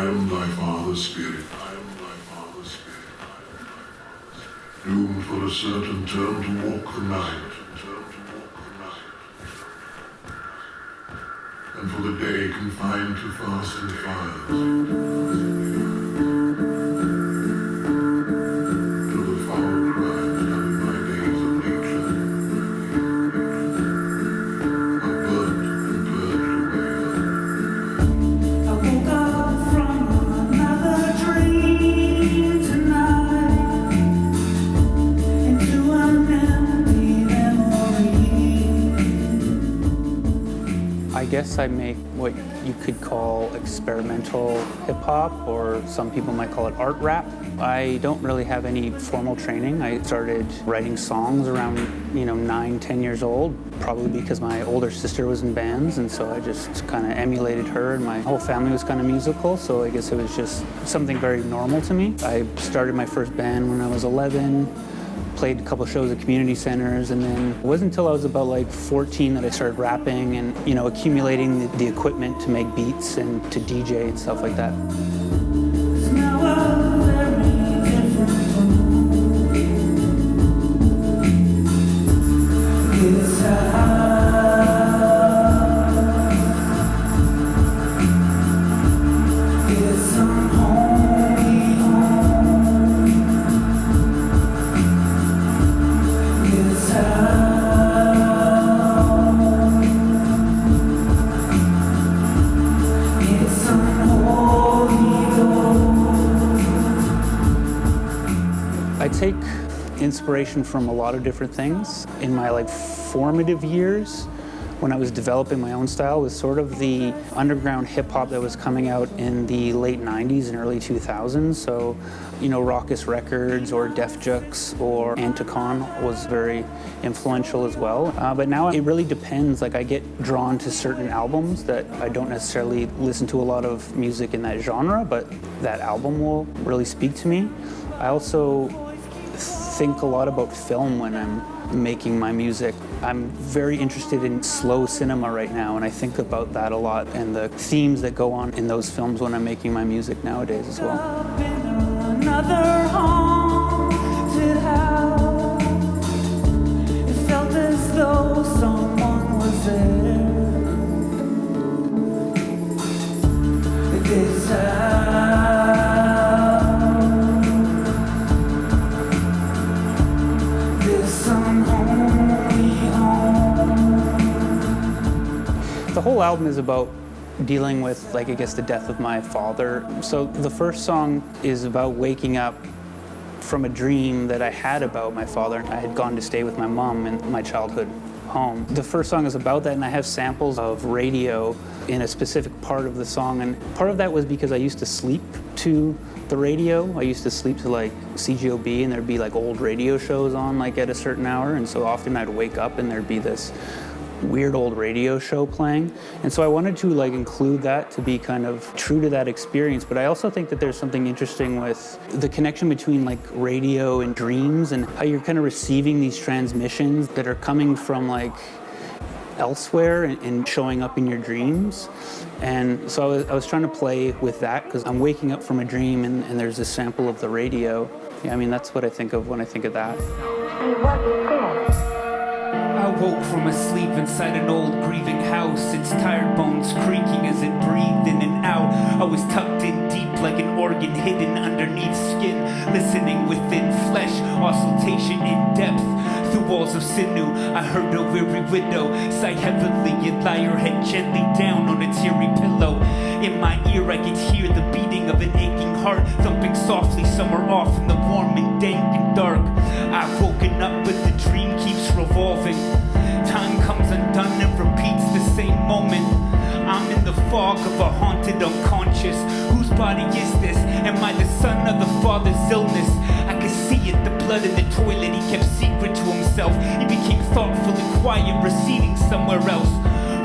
am thy father's spirit. I am thy father's spirit. Doomed for a certain term to walk the night. And for the day confined to fastened fires. To the foul crimes done in my days of nature are burnt and purged away. I woke up from another dream tonight into an empty memory. I guess I make what you could call experimental hip-hop, or some people might call it art rap. I don't really have any formal training. I started writing songs around, 9, 10 years old, probably because my older sister was in bands, and so I just kind of emulated her, and my whole family was kind of musical, so I guess it was just something very normal to me. I started my first band when I was 11. Played a couple shows at community centers, and then it wasn't until I was about 14 that I started rapping and accumulating the equipment to make beats and to DJ and stuff like that. I take inspiration from a lot of different things. In my formative years, when I was developing my own style, was sort of the underground hip hop that was coming out in the late 90s and early 2000s. So, Raucous Records or Def Jux or Anticon was very influential as well. But now it really depends. I get drawn to certain albums that I don't necessarily listen to a lot of music in that genre, but that album will really speak to me. I also think a lot about film when I'm making my music. I'm very interested in slow cinema right now, and I think about that a lot and the themes that go on in those films when I'm making my music nowadays as well. Another haunted house. It felt as though someone was there. This The whole album is about dealing with, the death of my father. So the first song is about waking up from a dream that I had about my father. I had gone to stay with my mom in my childhood home. The first song is about that, and I have samples of radio in a specific part of the song, and part of that was because I used to sleep to the radio. I used to sleep to CGOB, and there'd be old radio shows on at a certain hour, and so often I'd wake up and there'd be this weird old radio show playing. And so I wanted to include that to be kind of true to that experience. But I also think that there's something interesting with the connection between radio and dreams, and how you're kind of receiving these transmissions that are coming from elsewhere and showing up in your dreams. And so I was trying to play with that, because I'm waking up from a dream and there's a sample of the radio. Yeah, that's what I think of when I think of that. I woke from a sleep inside an old grieving house, its tired bones creaking as it breathed in and out. I was tucked in deep like an organ hidden underneath skin, listening within flesh, auscultation in depth. Through walls of sinew, I heard a weary widow sigh heavily and lie her head gently down on a teary pillow. In my ear I could hear the beating of an aching heart, thumping softly somewhere off in the warm and dank and dark. I've woken up but the dream keeps revolving. Time comes undone and repeats the same moment. I'm in the fog of a haunted unconscious. Whose body is this? Am I the son of the father's illness? I could see it, the blood in the toilet. He kept secret to himself. He became thoughtful and quiet, receding somewhere else.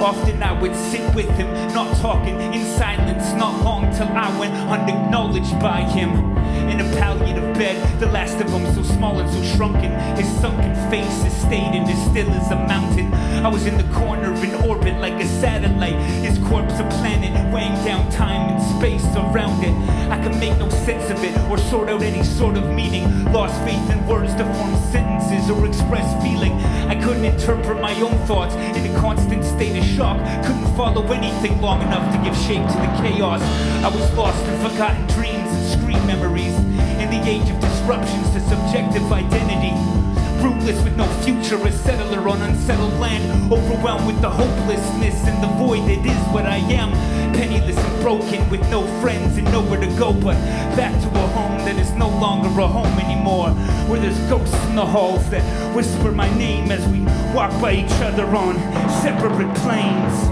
Often I would sit with him, not talking, in silence. Not long till I went unacknowledged by him. In a palliative bed bed, the last of them so small and so shrunken. His sunken face is stayed and as still as a mountain. I was in the corner in orbit like a satellite. His corpse a planet, weighing down time and space around it. I can make no sense of it or sort out any sort of meaning. Lost faith in words to form sentences or express feeling. I couldn't interpret my own thoughts in a constant state of shock. Couldn't follow anything long enough to give shape to the chaos. I was lost in forgotten dreams and screen memories. In the age of disruptions to subjective identity. Rootless with no future, a settler on unsettled land. Overwhelmed with the hopelessness and the void that is what I am. Penniless and broken with no friends and nowhere to go but back to a home that is no longer a home anymore. Where there's ghosts in the halls that whisper my name as we walk by each other on separate planes.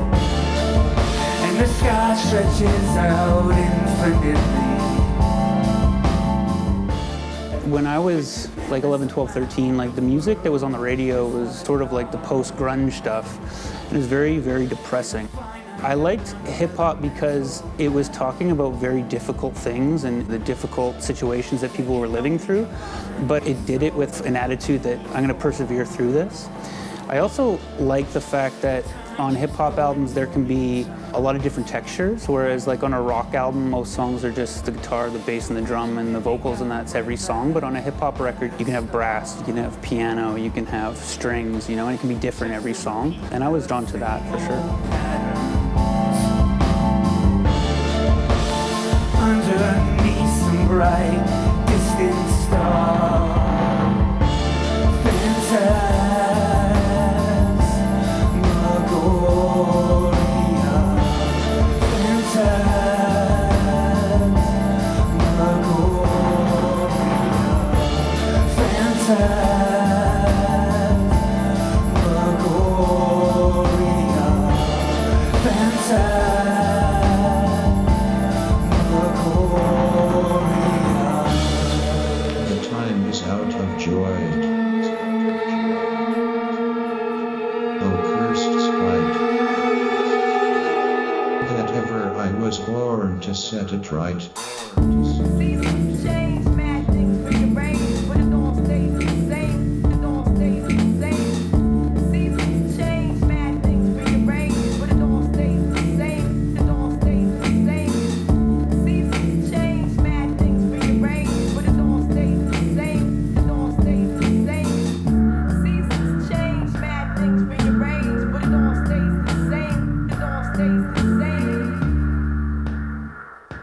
And the sky stretches out infinitely. When I was like 11, 12, 13, like the music that was on the radio was sort of like the post-grunge stuff. It was very, very depressing. I liked hip-hop because it was talking about very difficult things and the difficult situations that people were living through, but it did it with an attitude that I'm going to persevere through this. I also like the fact that on hip-hop albums there can be a lot of different textures, whereas like on a rock album most songs are just the guitar, the bass and the drum and the vocals, and that's every song. But on a hip-hop record you can have brass, you can have piano, you can have strings, you know, and it can be different every song, and I was drawn to that for sure. Underneath some bright distant star, phantasmagoria, The time is out of joy. Oh cursed sprite, that ever I was born to set it right. Seasons change, mad things bring your brain, but it don't stay the same. It don't stay the same. Seasons change, mad things bring your brain, but it don't stay the same. It don't stay the same. Seasons change, mad things bring your brain, but it don't stay the same. It don't stay the same. Seasons change, mad things bring your brain, but it don't stay the same. It don't stay the same.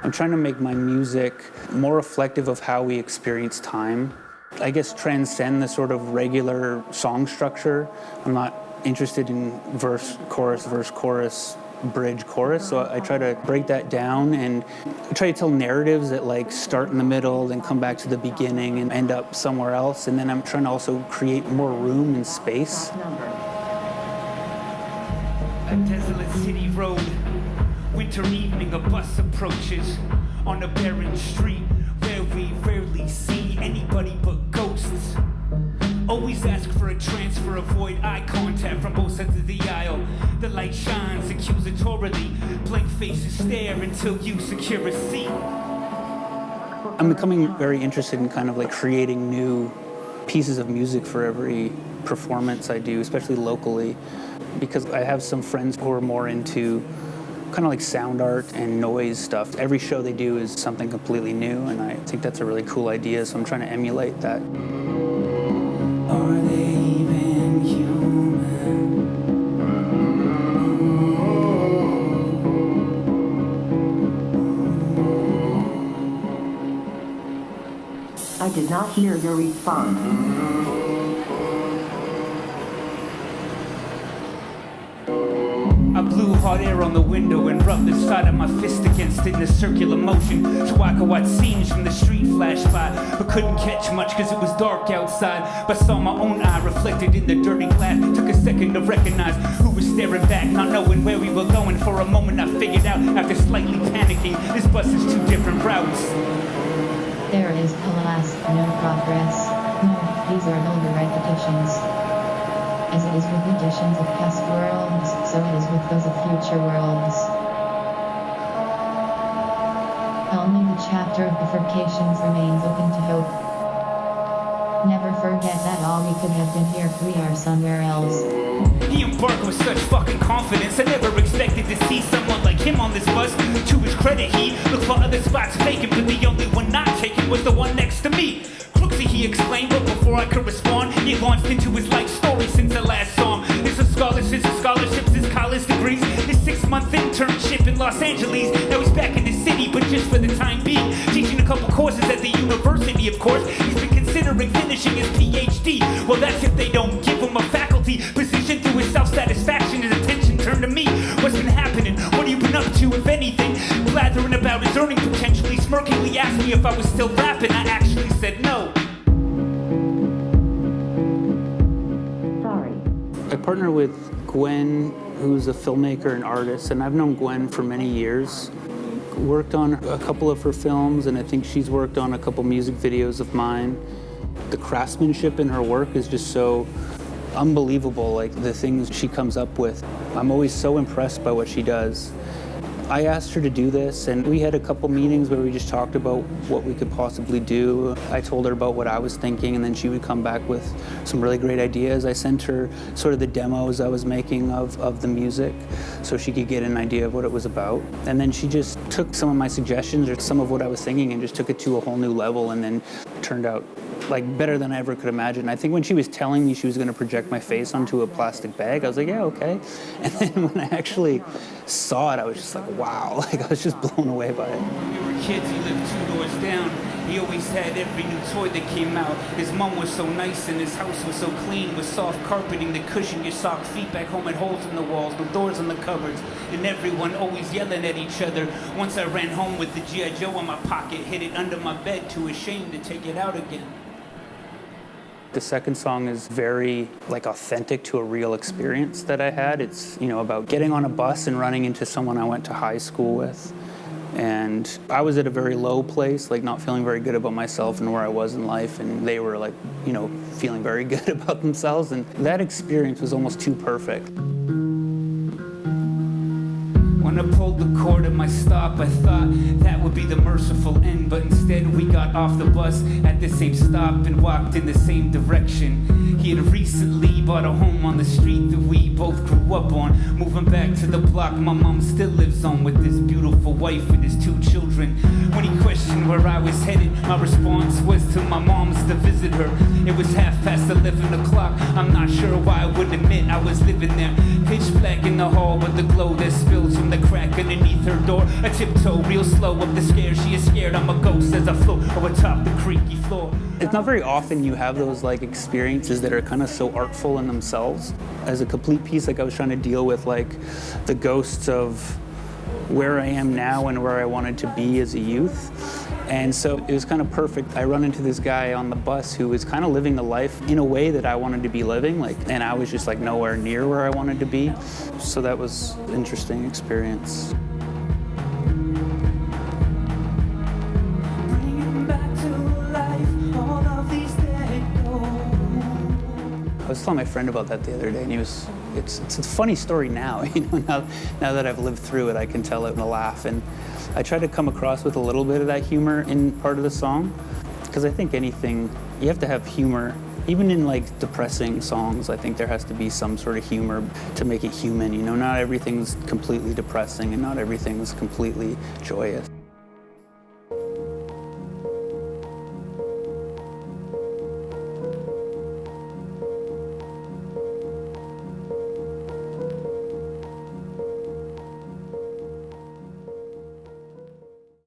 I'm trying to make my music more reflective of how we experience time. I guess transcend the sort of regular song structure. I'm not interested in verse, chorus, bridge, chorus, so I try to break that down and try to tell narratives that like start in the middle, then come back to the beginning and end up somewhere else. And then I'm trying to also create more room and space. A desolate city road. Winter evening, a bus approaches on a barren street where we rarely see anybody but ghosts. Always ask for a transfer, avoid eye contact from both sides of the aisle. The light shines accusatorily, blank faces stare until you secure a seat. I'm becoming very interested in kind of like creating new pieces of music for every performance I do, especially locally, because I have some friends who are more into kind of like sound art and noise stuff. Every show they do is something completely new, and I think that's a really cool idea, so I'm trying to emulate that. Are they even human? I did not hear your response. I blew hot air on the window and rubbed the side of my fist against it in a circular motion so I could watch scenes from the street flash by, but couldn't catch much cause it was dark outside. But saw my own eye reflected in the dirty glass. Took a second to recognize who was staring back, not knowing where we were going. For a moment I figured out, after slightly panicking, this bus is two different routes. There is, alas, no progress. No, these are older repetitions. As it is with editions of past worlds, so it is with those of future worlds. Only the chapter of bifurcations remains open to hope. all, we could have been here, we are somewhere else. He embarked with such fucking confidence. I never expected to see someone like him on this bus. To his credit, he looked for other spots vacant, but the only one not taken was the one next to me. Crooksy, he explained, but before I could respond, he launched into his life story since the last song. His scholarships, his college degrees, his 6-month internship in Los Angeles. Now he's back in the city, but just for the time being, teaching a couple courses at the university, of course. He's been considering finishing his PhD. Well, that's if they don't give him a faculty position. Through his self-satisfaction, his attention turned to me. What's been happening? What have you been up to, if anything? Blathering about his earning potential. He smirkingly asked me if I was still rapping. I actually said no. Sorry. I partner with Gwen, who's a filmmaker and artist, and I've known Gwen for many years. Worked on a couple of her films, and I think she's worked on a couple music videos of mine. The craftsmanship in her work is just so unbelievable, like the things she comes up with. I'm always so impressed by what she does. I asked her to do this, and we had a couple meetings where we just talked about what we could possibly do. I told her about what I was thinking, and then she would come back with some really great ideas. I sent her sort of the demos I was making of the music so she could get an idea of what it was about. And then she just took some of my suggestions or some of what I was thinking and just took it to a whole new level, and then turned out like better than I ever could imagine. I think when she was telling me she was going to project my face onto a plastic bag, I was like, yeah, okay. And then when I actually saw it, I was just like, wow, like I was just blown away by it. When we were kids, he lived 2 doors down. He always had every new toy that came out. His mom was so nice and his house was so clean, with soft carpeting that cushioned your sock feet. Back home had holes in the walls, no doors in the cupboards, and everyone always yelling at each other. Once I ran home with the G.I. Joe in my pocket, hid it under my bed, too ashamed to take it out again. The second song is very like authentic to a real experience that I had. It's, you know, about getting on a bus and running into someone I went to high school with. And I was at a very low place, like not feeling very good about myself and where I was in life, and they were like, you know, feeling very good about themselves, and that experience was almost too perfect. When I pulled the cord at my stop, I thought that would be the merciful end, but instead we got off the bus at the same stop and walked in the same direction. He had recently bought a home on the street that we both grew up on. Moving back to the block my mom still lives on, with his beautiful wife and his 2 children. When he questioned where I was headed, my response was to my mom's to visit her. It was 11:30 o'clock. I'm not sure why I would admit I was living there. Pitch black in the hall with the glow that spills from the crack underneath her door. I tiptoe real slow up the stairs. She is scared I'm a ghost as I float over top the creaky floor. It's not very often you have those like experiences that are kind of so artful in themselves. As a complete piece, like I was trying to deal with like the ghosts of where I am now and where I wanted to be as a youth. And so it was kind of perfect. I run into this guy on the bus who was kind of living the life in a way that I wanted to be living, like, and I was just like nowhere near where I wanted to be. So that was an interesting experience. I was telling my friend about that the other day, and it's a funny story now, you know, now that I've lived through it, I can tell it and laugh. And I try to come across with a little bit of that humor in part of the song, because I think anything, you have to have humor. Even in like depressing songs, I think there has to be some sort of humor to make it human, you know, not everything's completely depressing and not everything's completely joyous.